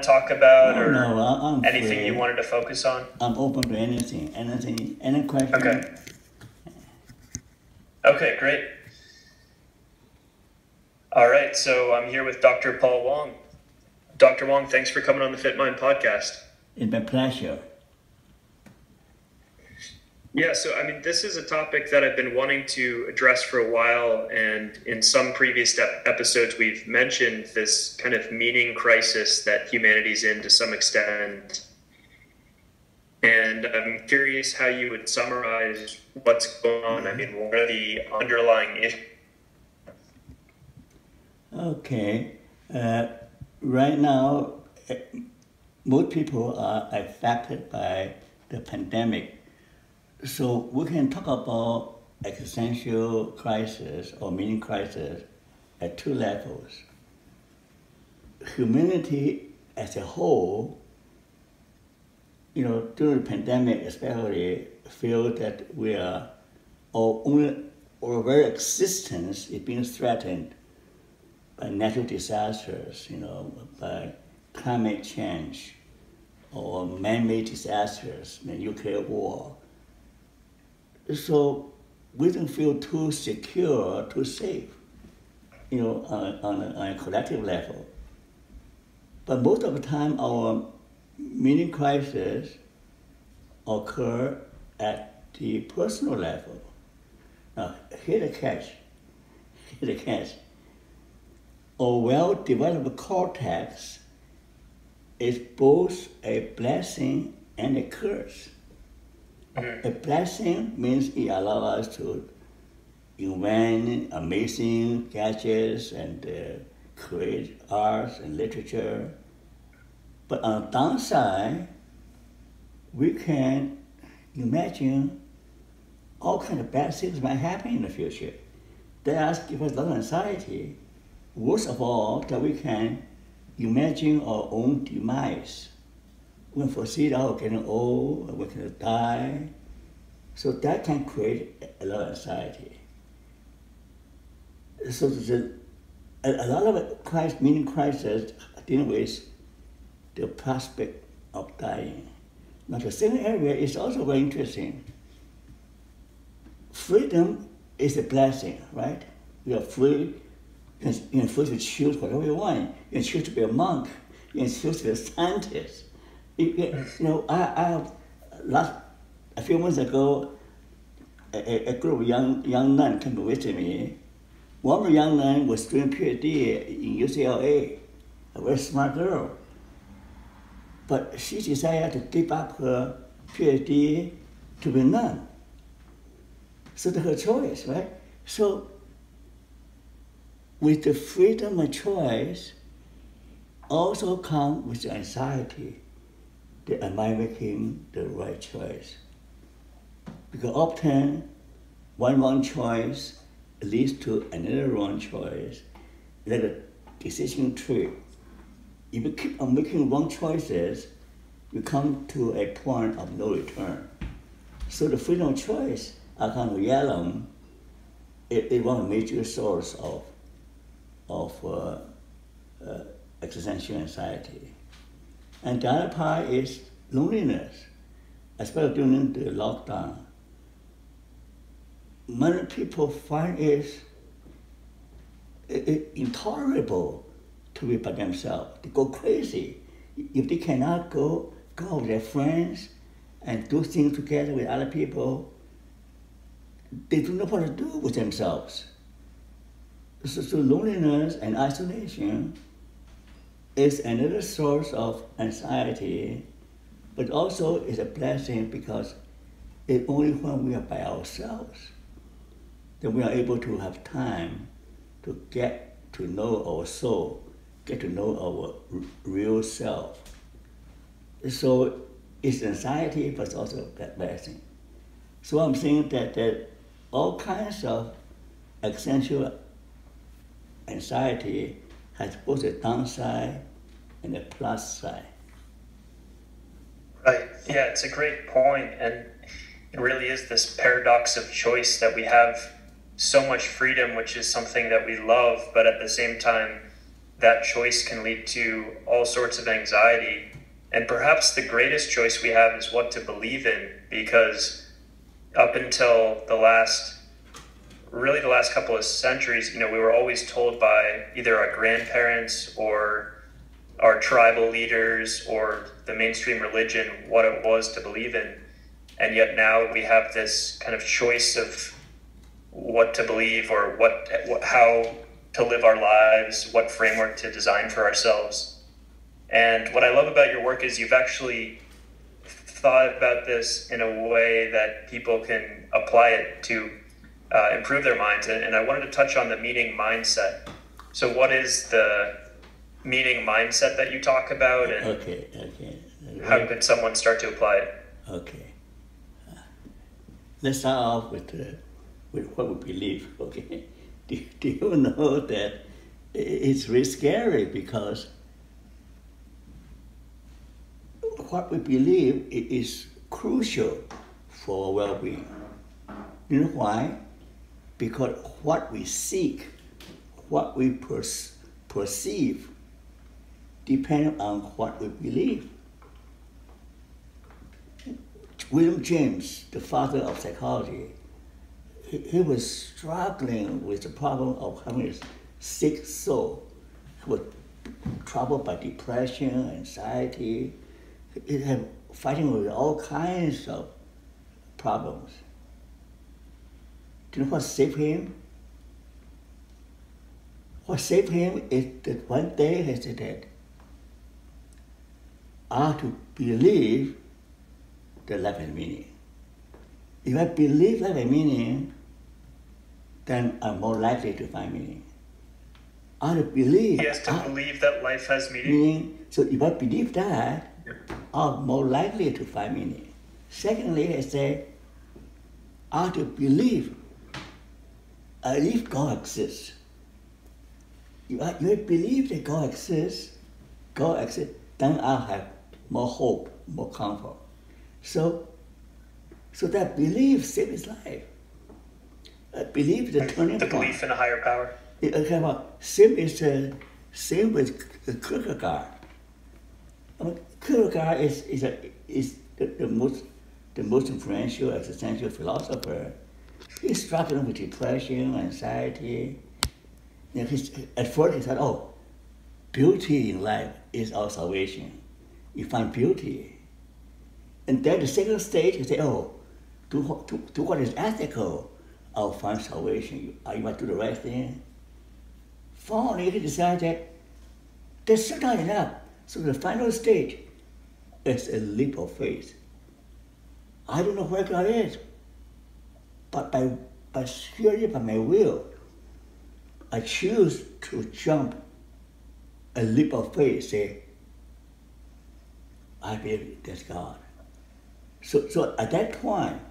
talk about, No, or no, I'm anything you free. wanted to focus on? I'm open to anything, any question. Okay. Okay, great. All right, so I'm here with Dr. Paul Wong. Dr. Wong, thanks for coming on the FitMind podcast. It's my pleasure. Yeah, so this is a topic that I've been wanting to address for a while, and in some previous episodes, we've mentioned this kind of meaning crisis that humanity's in to some extent. And I'm curious how you would summarize what's going on. What are the underlying issues? Okay. Right now, most people are affected by the pandemic. So we can talk about existential crisis or meaning crisis at two levels. Humanity as a whole, during the pandemic especially, feel that our very existence is being threatened by natural disasters, by climate change or man-made disasters, the nuclear war. So we don't feel too secure, too safe, on a collective level. But most of the time, our meaning crisis occur at the personal level. Now, here's the catch. Our well-developed cortex is both a blessing and a curse. A blessing means it allows us to invent amazing gadgets and create arts and literature. But on the downside, we can imagine all kinds of bad things might happen in the future. That gives us a lot of anxiety. Worst of all, that we can imagine our own demise. We can foresee that we're getting old, we're going to die. So that can create a lot of anxiety. So a lot of meaning crisis dealing with the prospect of dying. Now the second area is also very interesting. Freedom is a blessing, right? We are free. You can free to choose whatever you want. You can choose to be a monk. You can choose to be a scientist. A few months ago, a group of young nuns came to visit me. One of the young nuns was doing Ph.D. in UCLA, a very smart girl. But she decided to give up her Ph.D. to be a nun. So that's her choice, right? So with the freedom of choice also comes with the anxiety that am I making the right choice? Because often one wrong choice leads to another wrong choice, like a decision tree. If you keep on making wrong choices, you come to a point of no return. So the freedom of choice, according to Yalom, is one of the major source of existential anxiety. And the other part is loneliness, especially during the lockdown. Many people find it intolerable to be by themselves. They go crazy. If they cannot go with their friends and do things together with other people, they don't know what to do with themselves. So loneliness and isolation is another source of anxiety, but also is a blessing because it's only when we are by ourselves that we are able to have time to get to know our soul, get to know our real self. So it's anxiety, but it's also a blessing. So I'm saying that all kinds of existential anxiety has both a downside and a plus side. Right. Yeah, it's a great point, and it really is this paradox of choice that we have so much freedom, which is something that we love, but at the same time, that choice can lead to all sorts of anxiety. And perhaps the greatest choice we have is what to believe in, because up until the last couple of centuries, we were always told by either our grandparents or our tribal leaders or the mainstream religion what it was to believe in. And yet now we have this kind of choice of what to believe, or how to live our lives, what framework to design for ourselves. And what I love about your work is you've actually thought about this in a way that people can apply it to improve their minds. And I wanted to touch on the meaning mindset. So what is the meaning mindset that you talk about, and okay. how could someone start to apply it? Okay. Let's start off with what we believe, okay? Do you know that it's really scary, because what we believe is crucial for well-being. You know why? Because what we seek, what we perceive, depends on what we believe. William James, the father of psychology, he was struggling with the problem of having a sick soul. He was troubled by depression, anxiety. He had fighting with all kinds of problems. Do you know what saved him? What saved him is that one day he said that I have to believe that life has meaning. If I believe life has meaning, then I'm more likely to find meaning. I have to believe. He has to believe that life has meaning. So if I believe that, I'm more likely to find meaning. Secondly, I say, I have to believe if God exists. If I believe that God exists, then I'll have more hope, more comfort. So that belief saves his life. I believe the turning point. The belief in a higher power. Same with Kierkegaard. Kierkegaard is the most influential existential philosopher. He's struggling with depression, anxiety. At first he said, beauty in life is our salvation. You find beauty. And then the second stage, you say, do what is ethical. I'll find salvation. You might do the right thing. Finally, he decided that that's not enough. So the final stage is a leap of faith. I don't know where God is, but by my will, I choose to jump a leap of faith, say, I believe there's God. So at that point,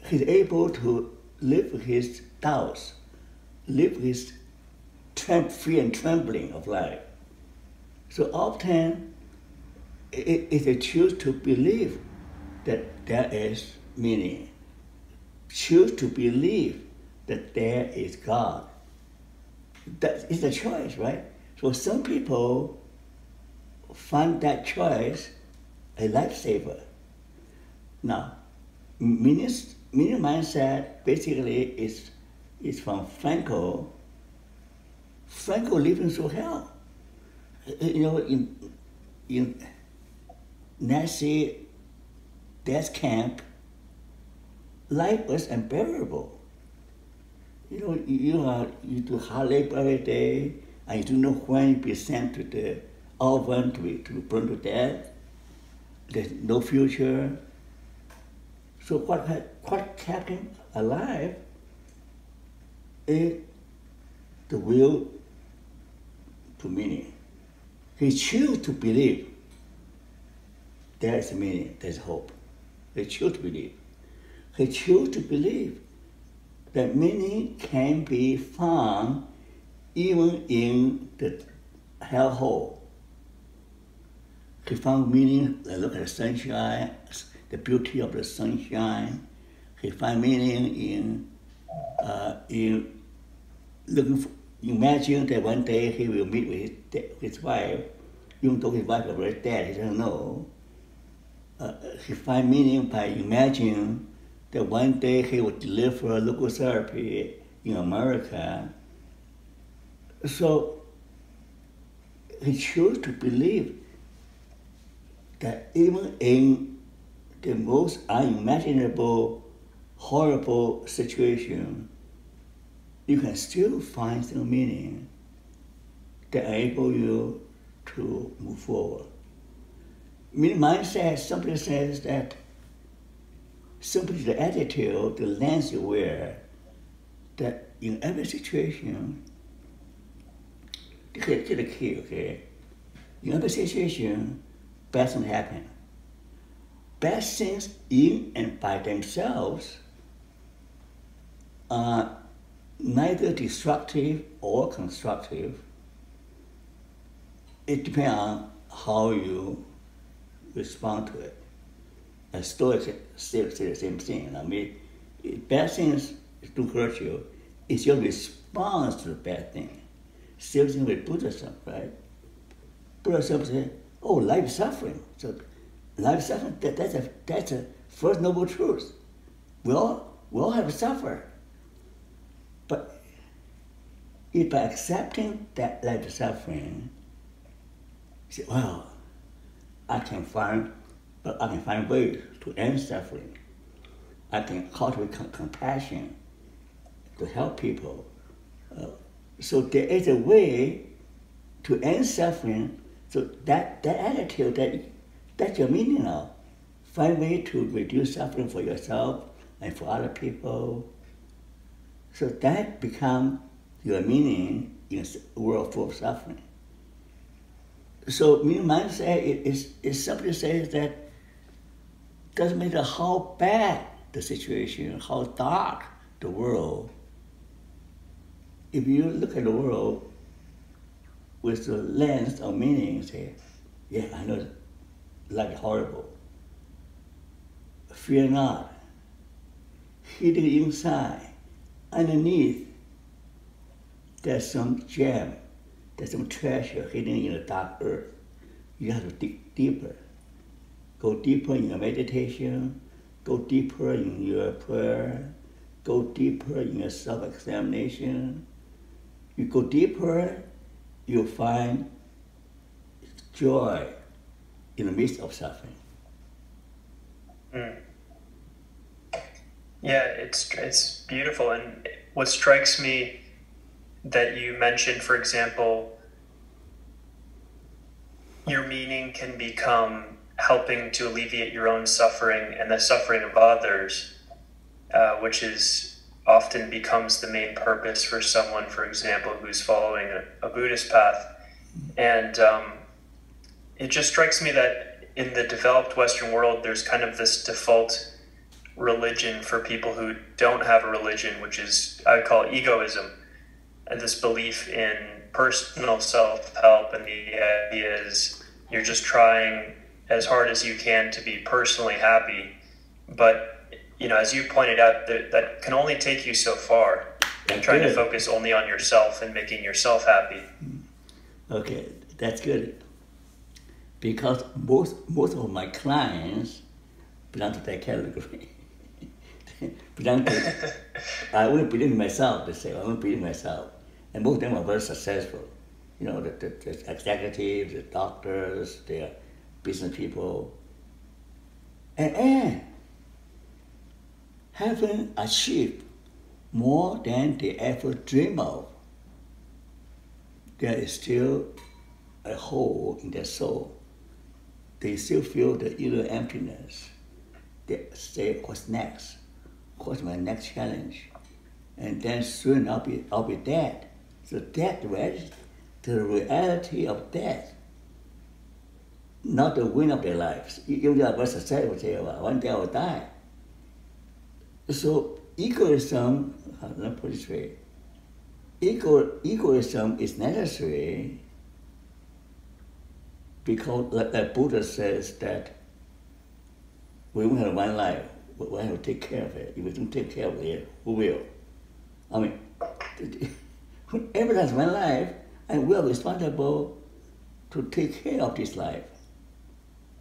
he's able to live his doubts, live his fear and trembling of life. So often, if they choose to believe that there is meaning, choose to believe that there is God, that is a choice, right? So some people find that choice a lifesaver. Now, meaning mindset basically is from Frankl. Frankl living through hell. In Nazi death camp, life was unbearable. You do hard labor every day, and you don't know when you'll be sent to the oven to be burned to death. There's no future. So what kept him alive is the will to meaning. He chose to believe there is meaning, there's hope. He chose to believe. He chose to believe that meaning can be found even in the hellhole. He found meaning, look at the sunshine, the beauty of the sunshine. He found meaning in looking imagine that one day he will meet with his wife, even though his wife is already dead, he doesn't know. He finds meaning by imagining that one day he will deliver local therapy in America. So he chose to believe that even in the most unimaginable, horrible situation, you can still find some meaning that enable you to move forward. Mindset simply says that simply the attitude, the lens you wear, that in every situation, here's the key, okay? In every situation, bad things happen. Bad things in and by themselves are neither destructive or constructive. It depends on how you respond to it. A Stoic still say the same thing. I mean, bad things do hurt you. It's your response to the bad thing. Same thing with Buddhism, right? Buddhism says, oh, life is suffering. So life is suffering, that's a first noble truth. We all have to suffer. But if by accepting that life is suffering, you say, well, I can find ways to end suffering. I can cultivate compassion to help people. So there is a way to end suffering. So that attitude, that's your meaning now. Find a way to reduce suffering for yourself and for other people. So that becomes your meaning in a world full of suffering. So mindset is simply says that doesn't matter how bad the situation, how dark the world, if you look at the world with the lens of meaning, say, yeah, I know life is horrible. Fear not. Hidden inside, underneath, there's some gem, there's some treasure hidden in the dark earth. You have to dig deeper. Go deeper in your meditation, go deeper in your prayer, go deeper in your self-examination. You go deeper, you'll find joy in the midst of suffering. Mm. Yeah, it's beautiful. And what strikes me that you mentioned, for example, your meaning can become helping to alleviate your own suffering and the suffering of others, which is often becomes the main purpose for someone, for example, who's following a Buddhist path. And it just strikes me that in the developed Western world, there's kind of this default religion for people who don't have a religion, which is, I would call egoism, and this belief in personal self-help, and the idea is you're just trying as hard as you can to be personally happy. But, as you pointed out, that can only take you so far, and trying to focus only on yourself and making yourself happy. Okay, that's good. Because most of my clients belong to that category. I only believe in myself, they say. I only believe in myself. And most of them are very successful. The executives, the doctors, the business people. And having achieved more than they ever dream of, there is still a hole in their soul. They still feel the inner emptiness. They say, what's next? What's my next challenge? And then soon I'll be dead. So the reality of death, not the win of their lives. Even though I was successful, say, well, one day I will die. So egoism, let me put it straight. Egoism is necessary because, like Buddha says, that we only have one life. We have to take care of it. If we don't take care of it, who will? I mean, Everyone has one life, and we are responsible to take care of this life.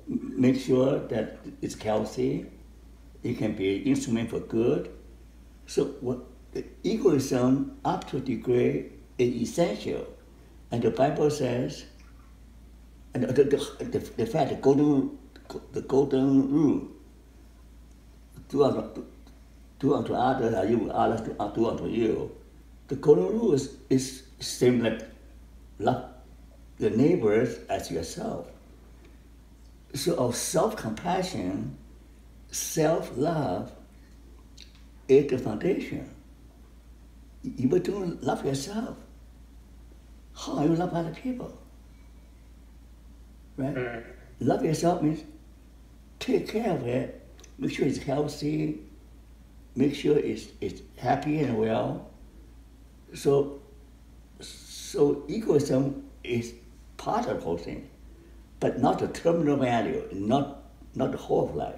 Make sure that it's healthy, it can be an instrument for good. So the egoism, up to a degree, is essential. And the Bible says, and the fact, the golden rule, do unto others as you would others do unto you. The golden rule is same like love your neighbors as yourself. So of self-compassion, self-love is the foundation. If you don't love yourself, how are you love other people? Right? Love yourself means take care of it, make sure it's healthy, make sure it's happy and well. So egoism is part of the whole thing, but not the terminal value, not the whole of life.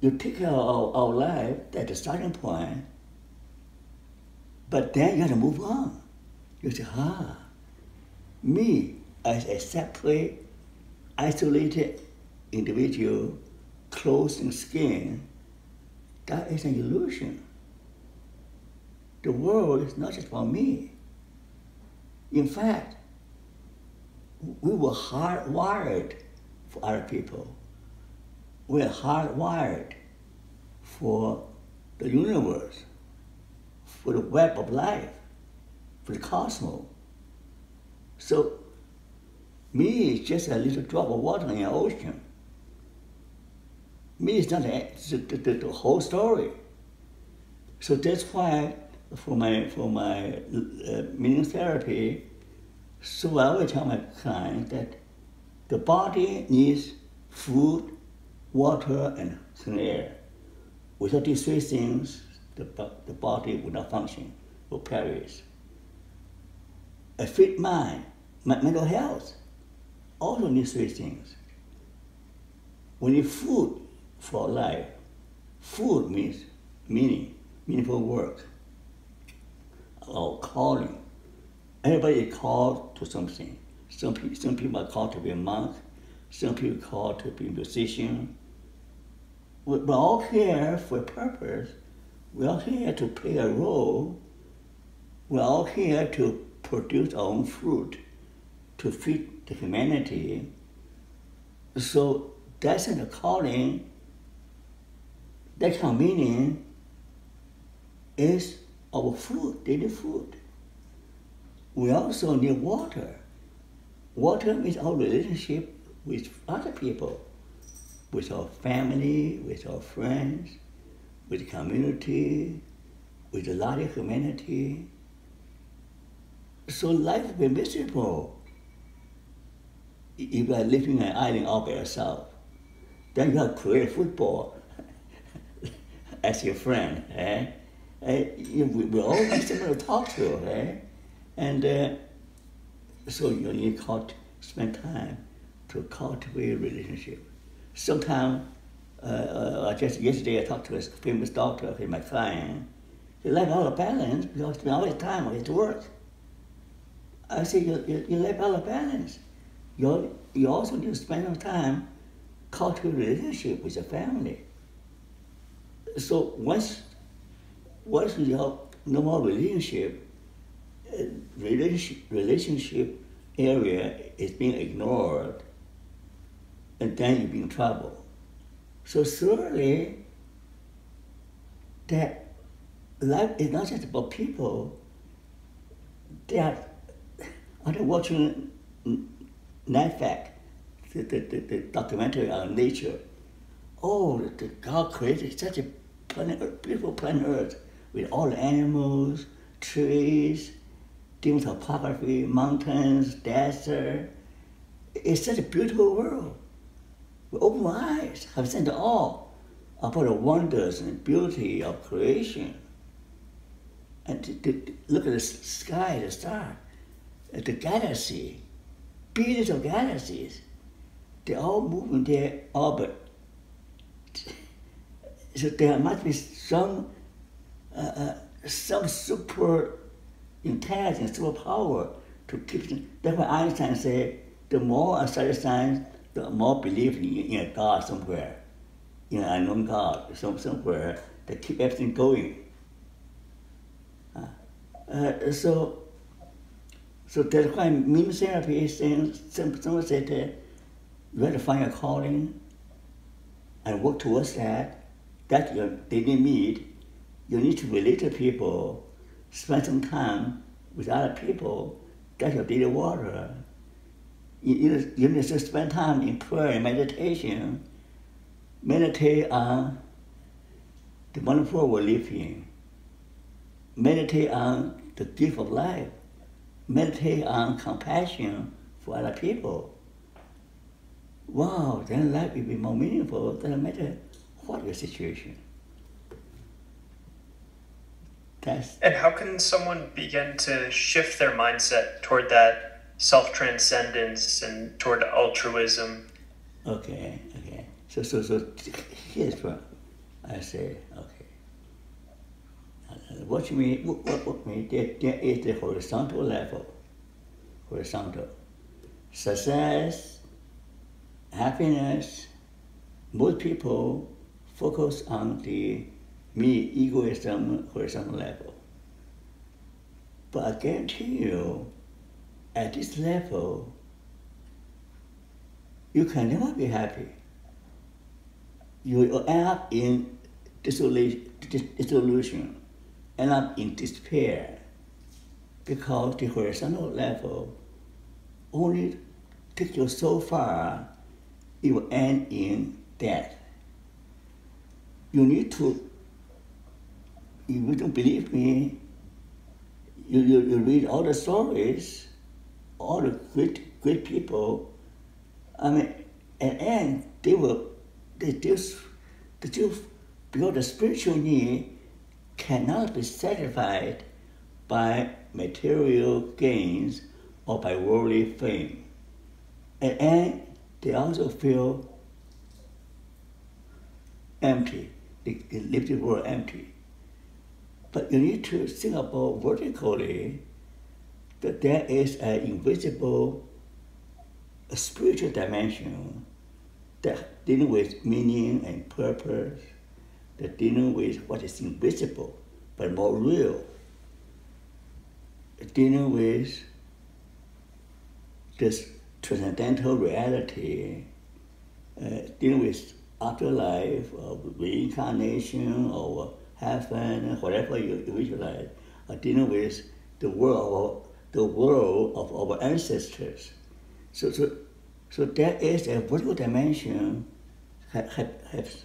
You take care of our life, that's the starting point, but then you have to move on. You say, me as a separate, isolated individual, clothed in skin, that is an illusion. The world is not just for me. In fact, we were hardwired for other people. We are hardwired for the universe, for the web of life, for the cosmos. So, me is just a little drop of water in an ocean. Me is not the whole story. So that's why, for my meaning therapy, so I always tell my clients that the body needs food, water, and clean air. Without these three things, the body will not function, will perish. A fit mind, mental health, also needs three things. We need food for life. Food means meaningful work, or calling. Everybody is called to something. Some people are called to be a monk. Some people are called to be a musician. We're all here for a purpose. We're all here to play a role. We're all here to produce our own fruit, to feed the humanity. So that's a calling. That kind of meaning is our food, daily food. We also need water. Water means our relationship with other people, with our family, with our friends, with the community, with the larger humanity. So life will be miserable if you are living on an island all by yourself. Then you have to play football as your friend. We're all similar to talk to. And so you need to spend time to cultivate a relationship. Sometimes, just yesterday I talked to a famous doctor, my client. He left all the balance because he spent all his time on his work. I said, you left all the balance. You also need to spend some time cultivating a relationship with your family. So once you have no more relationship area is being ignored, and then you'll be in trouble. So thirdly, that life is not just about people. That after watching NetFact, the documentary on nature, God created such a beautiful planet Earth with all the animals, trees, different topography, mountains, desert. It's such a beautiful world. We open my eyes, have seen all about the wonders and beauty of creation. And to look at the sky, the star, the galaxy, billions of galaxies, they're all moving their orbit. So there must be some some super intelligence, superpower to keep it. That's why Einstein said, the more I study science, the more belief in a God somewhere, in an unknown God somewhere that keep everything going. So that's why meme therapy is saying, someone said that you have to find a calling and work towards that. That they didn't meet. You need to relate to people, spend some time with other people. That's your daily water. You need to spend time in prayer and meditation. Meditate on the wonderful world we live in. Meditate on the gift of life. Meditate on compassion for other people. Wow, then life will be more meaningful, doesn't matter what your situation. And how can someone begin to shift their mindset toward that self-transcendence and toward altruism? Okay. So here's what I say, okay. What you mean, there is the horizontal level. Horizontal. Success, happiness, most people focus on the me, egoism, horizontal level. But I guarantee you, at this level, you can never be happy. You will end up in disillusion, end up in despair, because the horizontal level only takes you so far, it will end in death. You need to, if you don't believe me, you read all the stories, all the great people. I mean, at the end, because the spiritual need cannot be satisfied by material gains or by worldly fame. At the end, they also feel empty. They leave the world empty. But you need to think about vertically that there is an invisible, a spiritual dimension that dealing with meaning and purpose, that dealing with what is invisible but more real, dealing with this transcendental reality, dealing with afterlife, or reincarnation, or heaven, whatever you visualize, dealing with the world of our ancestors. So there is a vertical dimension, has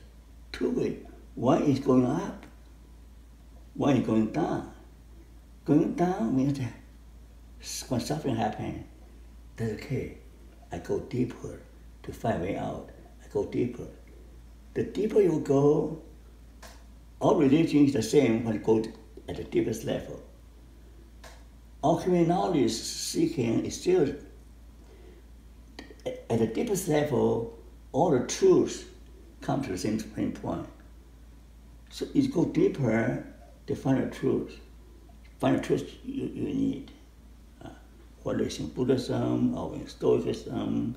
two ways. One is going up, one is going down. Going down means that when suffering happens, that's okay. I go deeper to find a way out. I go deeper. The deeper you go, all religion is the same when you go at the deepest level. All human knowledge seeking is still at the deepest level. All the truths come to the same point. So you go deeper to find the truth. Find the truth you need. Whether it's in Buddhism or in Stoicism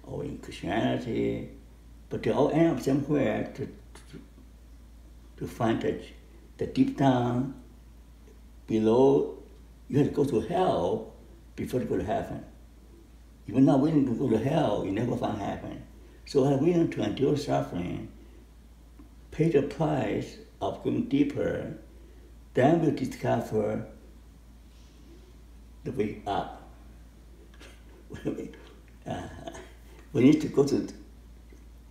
or in Christianity, but they all end up somewhere to find the deep down below. You have to go to hell before you go to heaven. If you're not willing to go to hell, you never find heaven. So I'm willing to endure suffering, pay the price of going deeper, then we'll discover the way up. We need to go to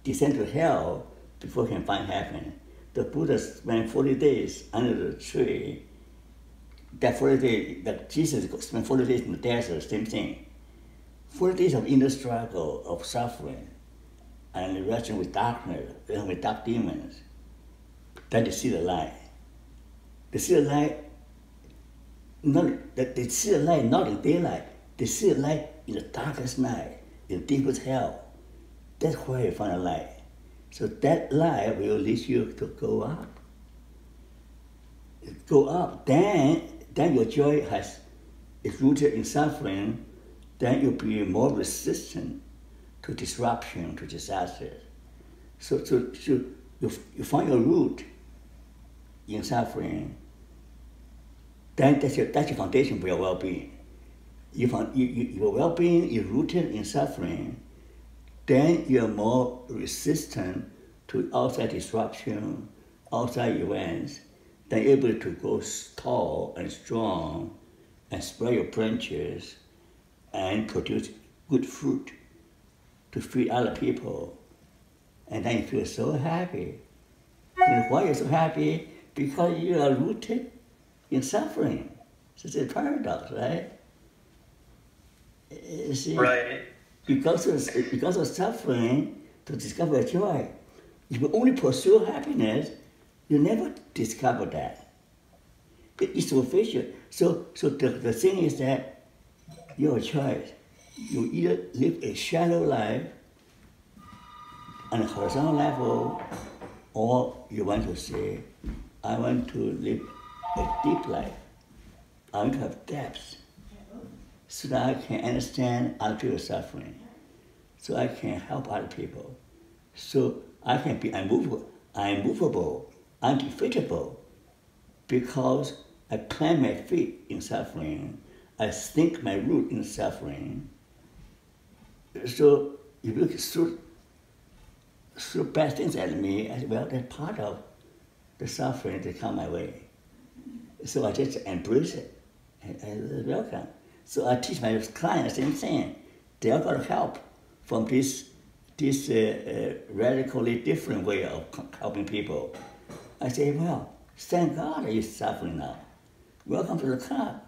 descend to hell before we can find heaven. The Buddha spent 40 days under the tree. That 40 days, that Jesus spent 40 days in the desert, same thing. 40 days of inner struggle, of suffering, and wrestling with darkness, with dark demons. Then they see the light. They see the light, they see the light not in daylight. They see the light in the darkest night, in the deepest hell. That's where you find a light. So that light will lead you to go up. go up, then your joy is rooted in suffering, then you'll be more resistant to disruption, to disasters. So you find your root in suffering, then that's your foundation for your well-being. Your well-being is rooted in suffering, then you're more resistant to outside disruption, outside events, then able to go tall and strong and spread your branches and produce good fruit to feed other people. And then you feel so happy. And why you're so happy? Because you are rooted in suffering. It's a paradox, right? You see, right. Because of suffering to discover joy. If you only pursue happiness, you never discover that. It's superficial. So the thing is that your choice. You either live a shallow life on a horizontal level, or you want to say, I want to live a deep life. I want to have depth, so that I can understand other people's suffering, so I can help other people, so I can be unmovable, undefeatable, because I plant my feet in suffering, I sink my root in suffering. So if you throw bad things at me, I say, well, that's part of the suffering that come my way. So I just embrace it and welcome. So I teach my clients the same thing. They all got help from this radically different way of helping people. I say, well, thank God you're suffering now. Welcome to the club.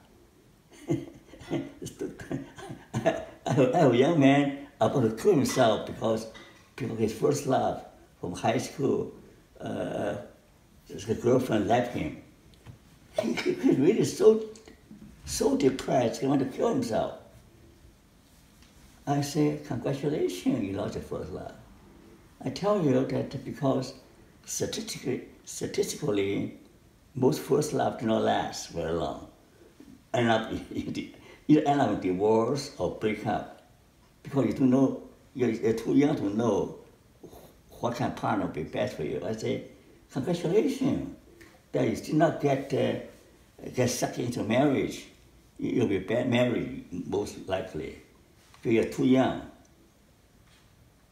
I have a young man about to kill himself because his first love from high school, his girlfriend left him. He's really so depressed, he wanted to kill himself. I say, congratulations, you lost your first love. I tell you that because statistically, most first love do not last very long. Either end up in divorce or break up, because you don't know, you're too young to know what kind of partner will be best for you. I say, congratulations, that you did not get sucked into marriage. You'll be bad married, most likely, because you're too young.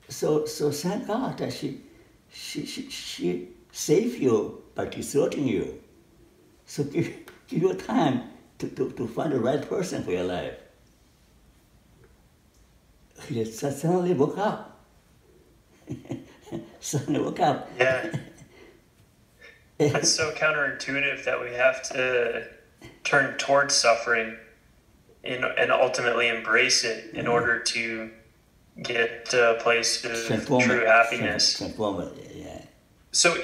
So thank God that she saved you by deserting you. So give you time to find the right person for your life. He suddenly woke up. Suddenly woke up. Yeah. It's so counterintuitive that we have to turn towards suffering and ultimately embrace it in order to get to a place of true happiness. Yeah. So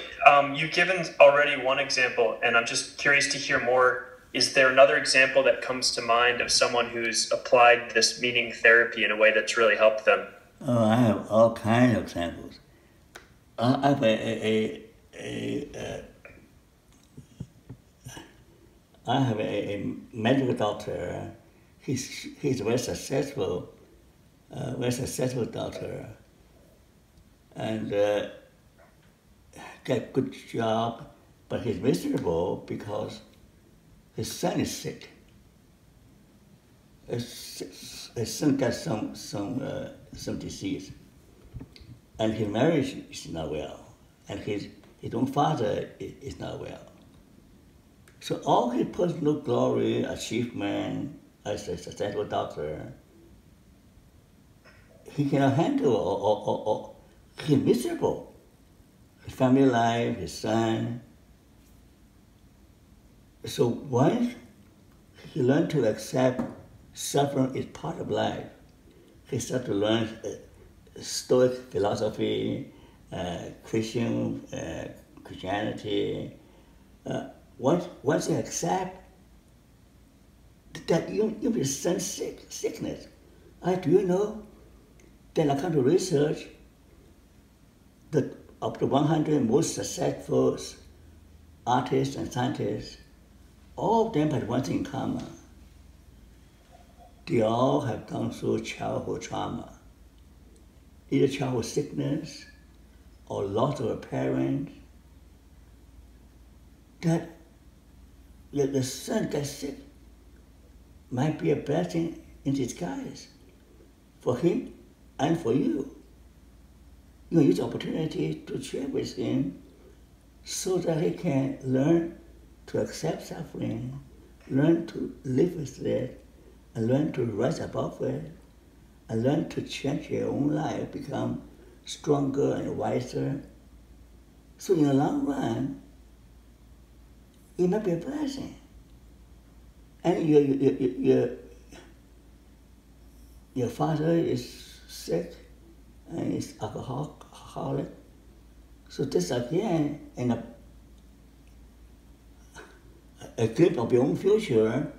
you've given already one example, and I'm just curious to hear more. Is there another example that comes to mind of someone who's applied this meaning therapy in a way that's really helped them? Oh, I have all kinds of examples. I have a medical doctor. He's a very successful doctor, and get good job, but he's miserable because his son is sick. His son got some disease, and his marriage is not well, and his own father is not well. So all his personal glory, achievement as a successful doctor, he cannot handle, or he's miserable. His family life, his son. So once he learned to accept suffering is part of life, he started to learn Stoic philosophy, Christianity. Once you accept that you'll be some sickness. Do you know that I come to research that of the 100 most successful artists and scientists, all of them had one thing in common. They all have gone through childhood trauma, either childhood sickness or loss of a parent. That the son gets sick might be a blessing in disguise for him and for you. You use the opportunity to share with him so that he can learn to accept suffering, learn to live with it, and learn to rise above it, and learn to change your own life, become stronger and wiser. So in the long run, it might be a blessing. And your father is sick and is alcoholic. So this again, a glimpse of your own future,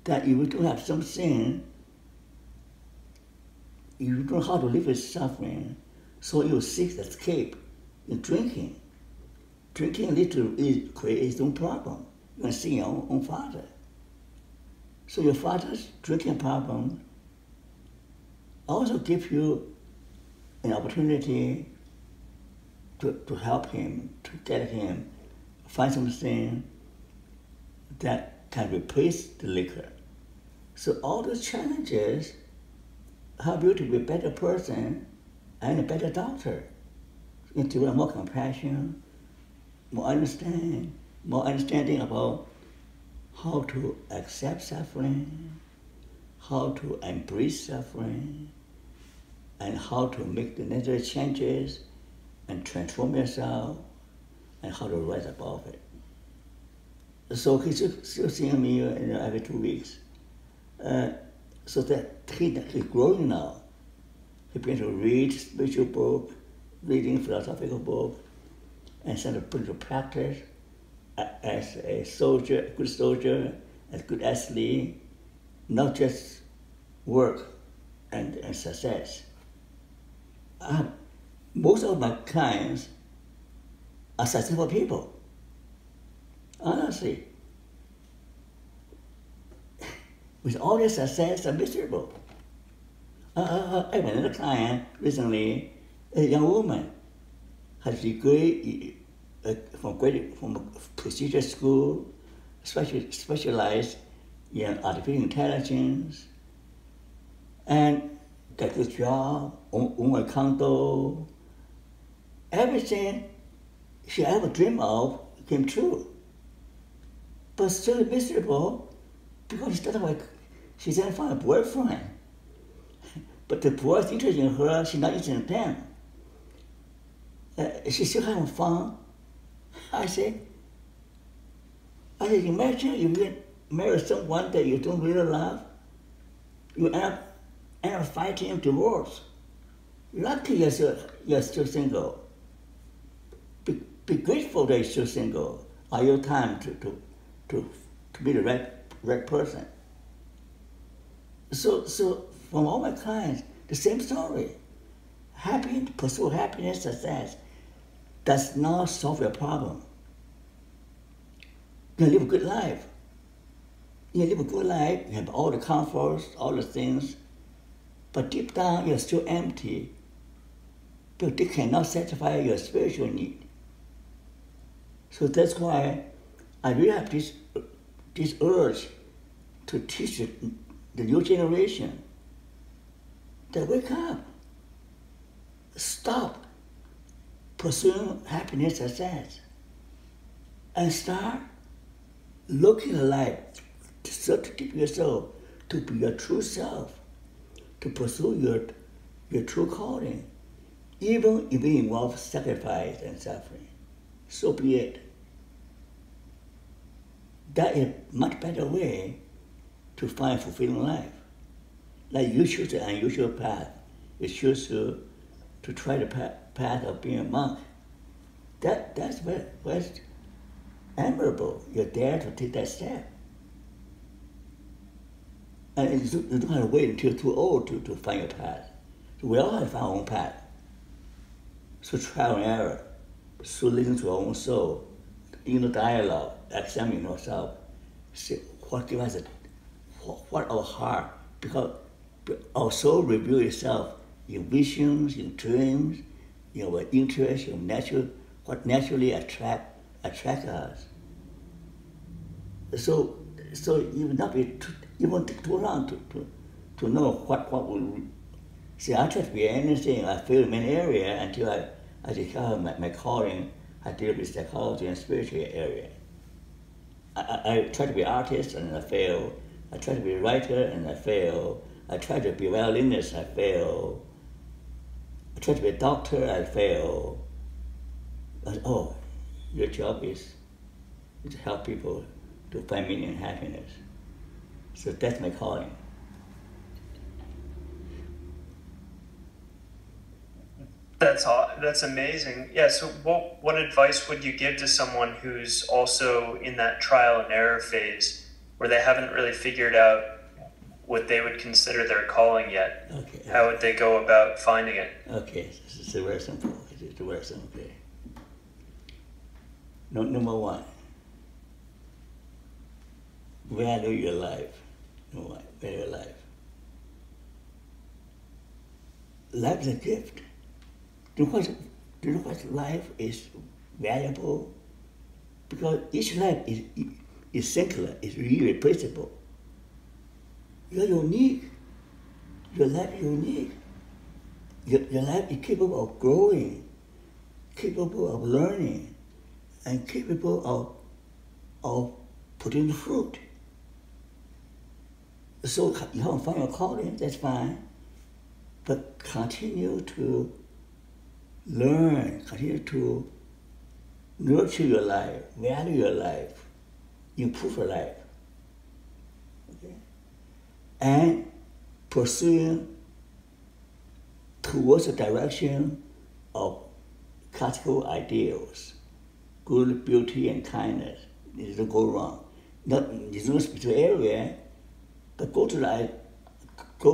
that you do have something, you don't know how to live with suffering, so you seek escape in drinking. Drinking literally creates its own problem. You can see your own father. So your father's drinking problem also gives you an opportunity to help him, to get him, find something that can replace the liquor. So all those challenges help you to be a better person and a better doctor. You develop more compassion, more understanding about how to accept suffering, how to embrace suffering, and how to make the necessary changes and transform yourself, and how to rise above it. So he's still seeing me every 2 weeks. So that he's growing now. He began to read spiritual book, reading philosophical book, and started to put into practice as a soldier, a good soldier, as a good athlete, not just work and success. Most of my clients are successful people. Honestly, with all their success, they're miserable. I have another client recently, a young woman, has a degree from a prestigious school, specialized in artificial intelligence, and got a good job, own a condo. Everything she ever dreamed of came true. But still miserable because she didn't find a boyfriend. But the boys interested in her, she's not interested in them. She's still having fun. I said, imagine you marry someone that you don't really love, you end up fighting and divorce. Lucky you're still single. Be grateful that you're still single. Are your time to be the right person. So from all my clients, the same story. Pursue happiness, success does not solve your problem. You can live a good life. You have all the comforts, all the things, but deep down you're still empty because they cannot satisfy your spiritual need. So that's why I really have this urge to teach the new generation that wake up, stop pursuing happiness, success, and start looking at life to search deep yourself, to be your true self, to pursue your true calling, even if it involves sacrifice and suffering. So be it. That is a much better way to find a fulfilling life. Like you choose an unusual path. You choose to try the path of being a monk. That's what's admirable. You're there to take that step. And you don't have to wait until you're too old to find your path. So we all have to find our own path. So trial and error. So listen to our own soul. Dialogue, examine yourself, See, what gives us what our heart, because our soul reveals itself in visions, in dreams, in our interests, in what naturally attract us. So it will not be it won't take too long to know what will. See, I try to be anything. I feel in many areas until I discover my calling. I deal with psychology and spiritual area. I try to be an artist and I fail. I try to be a writer and I fail. I try to be a violinist, I fail. I try to be a doctor, I fail. But, your job is to help people to find meaning and happiness. So that's my calling. That's amazing. Yeah. So, what advice would you give to someone who's also in that trial and error phase, where they haven't really figured out what they would consider their calling yet? Okay. How would they go about finding it? Okay. It's very simple. It's very simple. Number one, value your life. Number one, value your life. Life is a gift. Do you know what life is valuable? Because each life is singular, is irreplaceable. You're unique. Your life is unique. Your life is capable of growing, capable of learning, and capable of putting fruit. So you haven't found your calling, that's fine. But continue to learn, continue to nurture your life, value your life, improve your life. Okay? And pursuing towards the direction of classical ideals, good, beauty, and kindness. It doesn't go wrong. It's no spiritual area, but go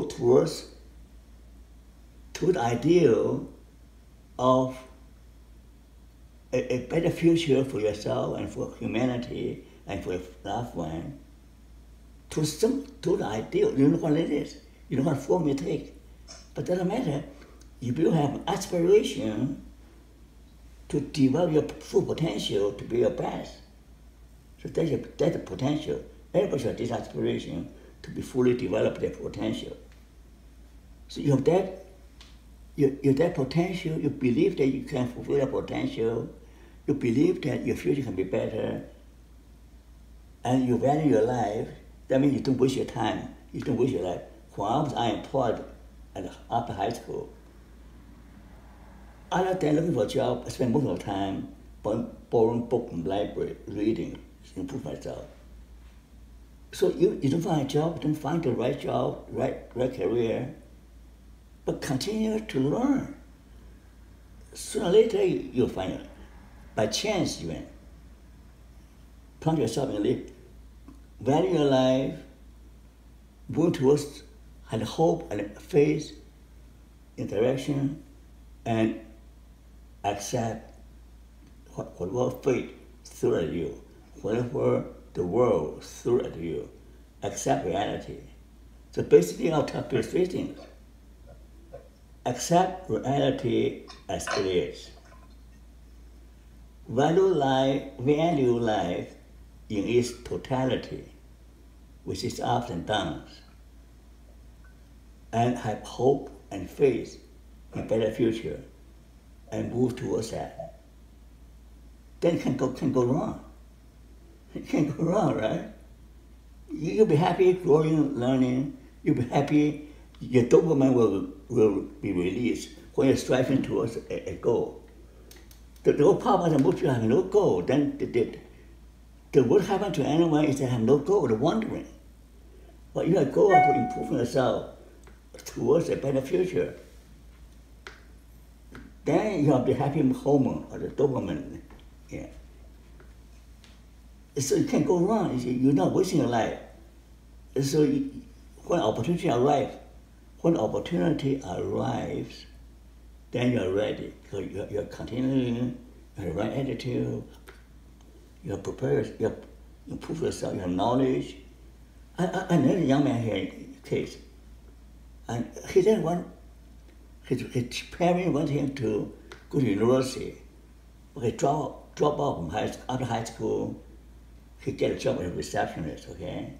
towards to the ideal of a better future for yourself and for humanity and for your loved one. To the ideal, you know what it is. You know what form you take. But it doesn't matter. If you have aspiration to develop your full potential to be your best, so that's the potential. Everybody has this aspiration to be fully develop their potential. So you have that. You have that potential. You believe that you can fulfill that potential. You believe that your future can be better, and you value your life. That means you don't waste your time. You don't waste your life. When I was unemployed after high school, other than looking for a job, I spent most of the time borrowing books from the library, reading, to improve myself. So you don't find a job, you don't find the right job, right career, but continue to learn. Sooner or later, you'll find it. By chance, even. Plant yourself in life. Value your life. Move towards and hope and faith in direction, and accept whatever fate threw at you, whatever the world threw at you. Accept reality. So basically, I'll tell you three things. Accept reality as it is. Value life in its totality, with its ups and downs, and have hope and faith in a better future, and move towards that. Then it can't go wrong. It can't go wrong, right? You'll be happy growing, learning. You'll be happy. Your dopamine will be released when you're striving towards a goal. The whole problem is most people have no goal. Then what happens to anyone is they have no goal, they're wandering. But you have a goal to improve yourself towards a better future. Then you have the happy hormone or the dopamine. Yeah. So you can't go wrong. You're not wasting your life. So when opportunity arrives, then you're ready. Because you're continuing, you have the right attitude, you're prepared, improve yourself, your knowledge. Another young man here in case, and he didn't want, his parents wanted him to go to university, but he drop out from after high school. He get a job as a receptionist, okay?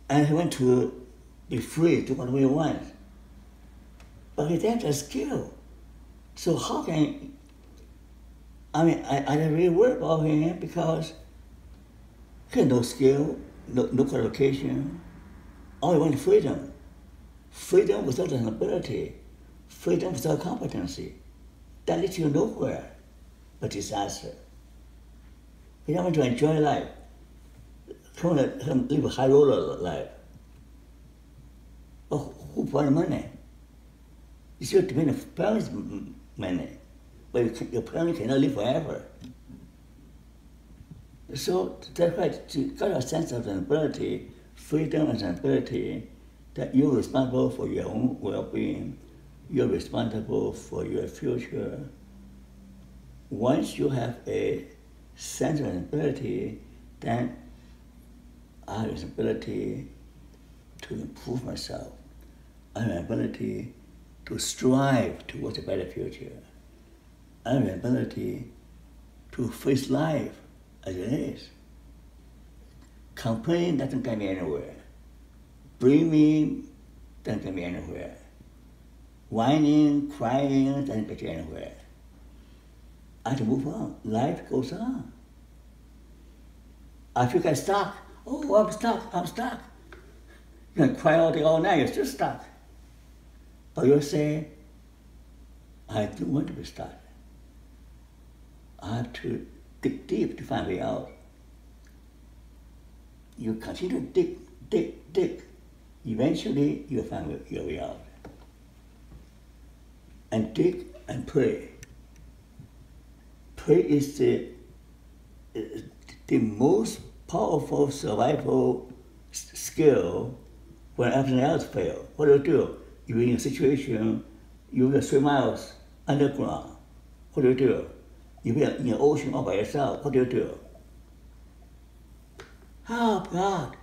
And he went to be free, do whatever he wants. But he didn't have a skill. So how can, I really worry about him because he had no skill, no qualification. All he wanted freedom. Freedom without an ability, freedom without competency. That leads you nowhere but disaster. He don't want to enjoy life. He want to live a high roller life. But who brought the money? You still depend on parents' money, but your parents cannot live forever. So that's why you got a sense of ability, freedom and ability, that you're responsible for your own well-being, you're responsible for your future. Once you have a sense of ability, then I have the ability to improve myself. I have the ability to strive towards a better future. I have the ability to face life as it is. Complaining doesn't get me anywhere. Blaming doesn't get me anywhere. Whining, crying doesn't get you anywhere. I have to move on. Life goes on. If you get stuck, oh, I'm stuck. You can cry all day, all night, you're still stuck. But you say, I don't want to be stuck. I have to dig deep to find a way out. You continue to dig. Eventually, you'll find your way out. And dig and pray. Pray is the most powerful survival skill when everything else fails. What do? You're in a situation, you're 3 miles underground. What do? You're in an ocean all by yourself. What do? Oh, God.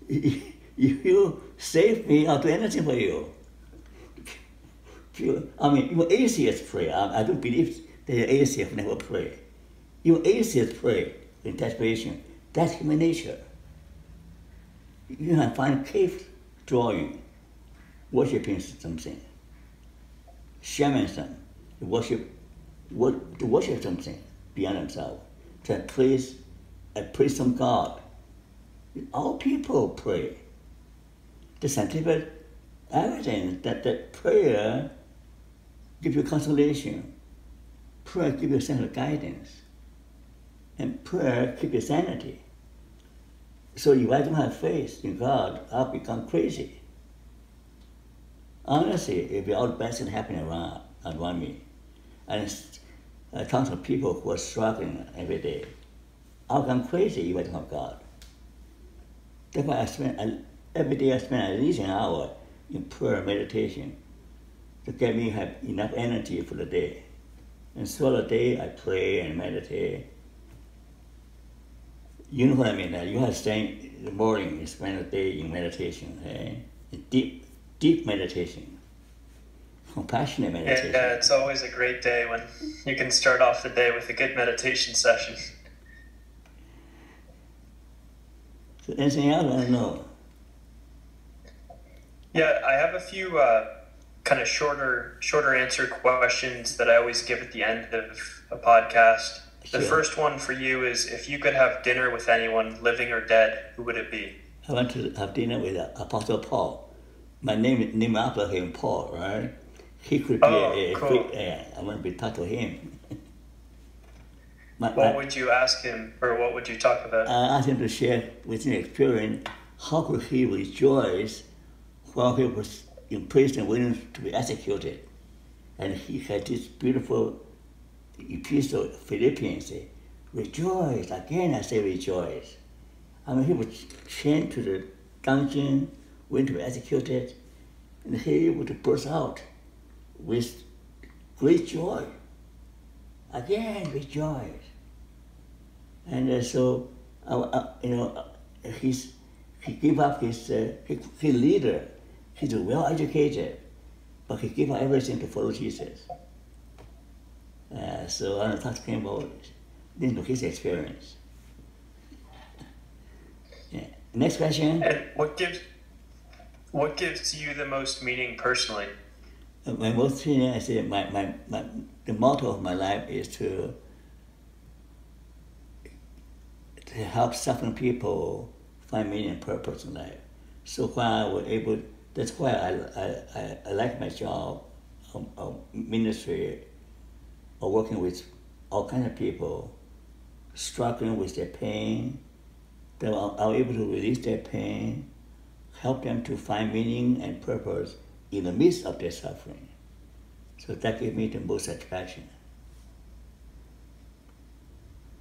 If you save me, I'll do anything for you. Even atheists pray. I don't believe that atheists never pray. Even atheists pray in desperation. That's human nature. You can find cave drawing, worshiping something. Shamanism, to worship something beyond themselves, to praise some God. All people pray. The scientific evidence that prayer gives you consolation, prayer gives you a sense of guidance, and prayer keeps you sanity. So if I don't have faith in God, I'll become crazy. Honestly, if all the bad things happening around me, and I talk to people who are struggling every day, I'll become crazy if I don't have God. That's why every day I spend at least an hour in prayer meditation to get me have enough energy for the day. And throughout the day I pray and meditate. You know what I mean? You have to stay in the morning and spend the day in meditation, okay? In deep meditation, compassionate meditation. Yeah, it's always a great day when you can start off the day with a good meditation session. So anything else? I don't know. Yeah, I have a few kind of shorter answer questions that I always give at the end of a podcast. The first one for you is, if you could have dinner with anyone, living or dead, who would it be? I went to have dinner with Apostle Paul. My name after him, Paul, right? He could be cool. I want to talk to him. What would you ask him, or what would you talk about? I asked him to share with me experience. How could he rejoice while he was in prison waiting to be executed? And he had this beautiful epistle, Philippians, rejoice. Again, I say rejoice. He was chained to the dungeon, waiting to be executed, and he would burst out with great joy. Again, rejoice. And so, he gave up his leader. He's well educated, but he gave up everything to follow Jesus. So I talked to him about his experience. Yeah. Next question. And what gives you the most meaning personally? My most meaning, I say, the motto of my life is to help suffering people find meaning and purpose in life. So when I was able, that's why I like my job of ministry, or working with all kinds of people struggling with their pain. That I'm able to release their pain, help them to find meaning and purpose in the midst of their suffering. So that gave me the most attraction.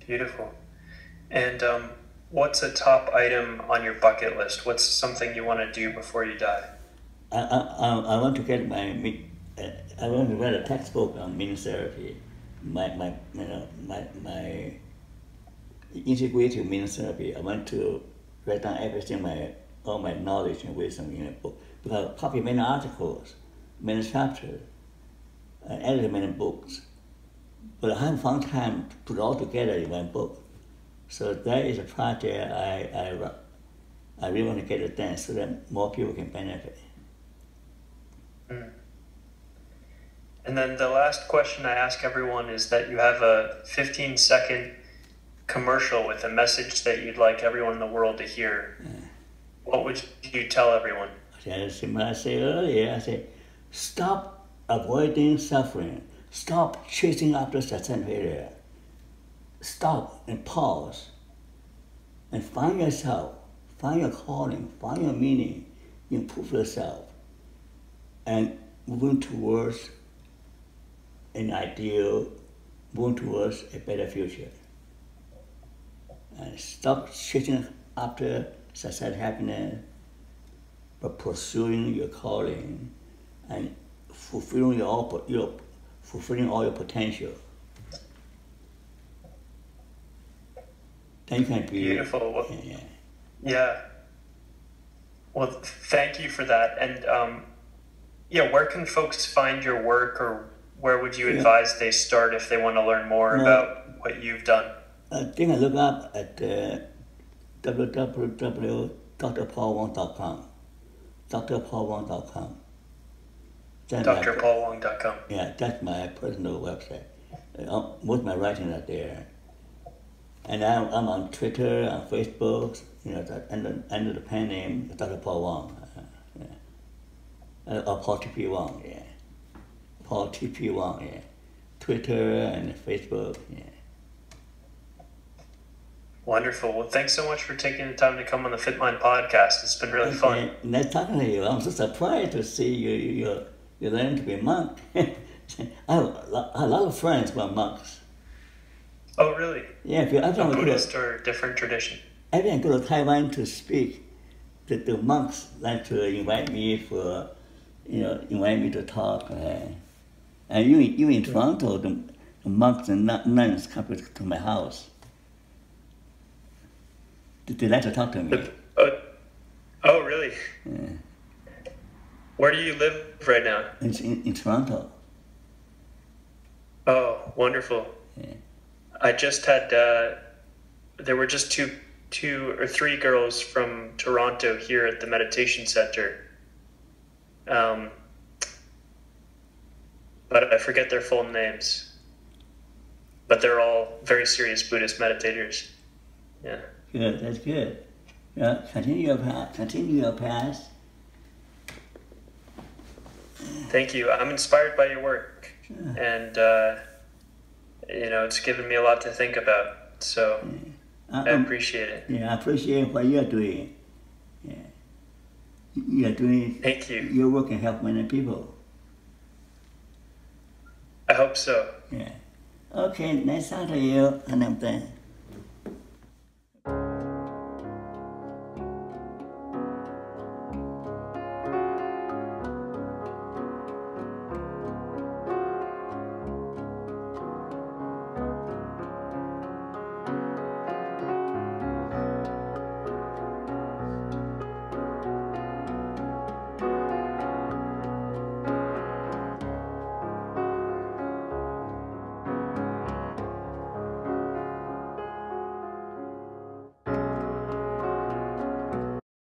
Beautiful. And what's a top item on your bucket list? What's something you want to do before you die? I want to get I want to write a textbook on immunotherapy. My integrative immunotherapy. I want to write down everything, all my knowledge and wisdom in a book. Because I copy many articles, many chapters, edited many books. But I haven't found time to put it all together in one book. So that is a project I really want to get it done so that more people can benefit. Mm. And then the last question I ask everyone is that you have a 15-second commercial with a message that you'd like everyone in the world to hear. What would you tell everyone? As I said earlier, I said, stop avoiding suffering. Stop chasing after success and failure. Stop and pause and find yourself, find your calling, find your meaning, improve yourself, and moving towards an ideal, moving towards a better future. And stop chasing after success and happiness, but pursuing your calling and fulfilling all your potential. Then you can be beautiful. Well, yeah. Well, thank you for that. And where can folks find your work, or where would you advise they start if they want to learn more about what you've done? I think I look up at www.drpaulwong.com. drpaulwong.com. drpaulwong.com. Yeah, that's my personal website. Most of my writings are there. And I'm on Twitter, on Facebook, under the pen name Dr. Paul Wong. Or Paul T.P. Wong, yeah. Paul T.P. Wong, yeah. Twitter and Facebook, yeah. Wonderful. Well, thanks so much for taking the time to come on the FitMind podcast. It's been really fun. Nice talking to you. I'm so surprised to see you learning to be a monk. I have a lot of friends who are monks. Oh, really? Yeah, if you ever a Buddhist or different tradition. Every time I go to Taiwan to speak, the monks like to invite me to talk. And you in Toronto, the monks and nuns come to my house. They like to talk to me. Oh, really? Yeah. Where do you live right now? In Toronto. Oh, wonderful. Yeah. I just had, there were just two or three girls from Toronto here at the meditation center. But I forget their full names. But they're all very serious Buddhist meditators. Yeah. Good, that's good. Yeah, continue your path. Thank you. I'm inspired by your work. Sure. And, it's given me a lot to think about. So I appreciate it. Yeah, I appreciate what you're doing. Yeah. You're doing. Thank you. Your work can help many people. I hope so. Yeah. Okay, nice talking to you, and I'm done.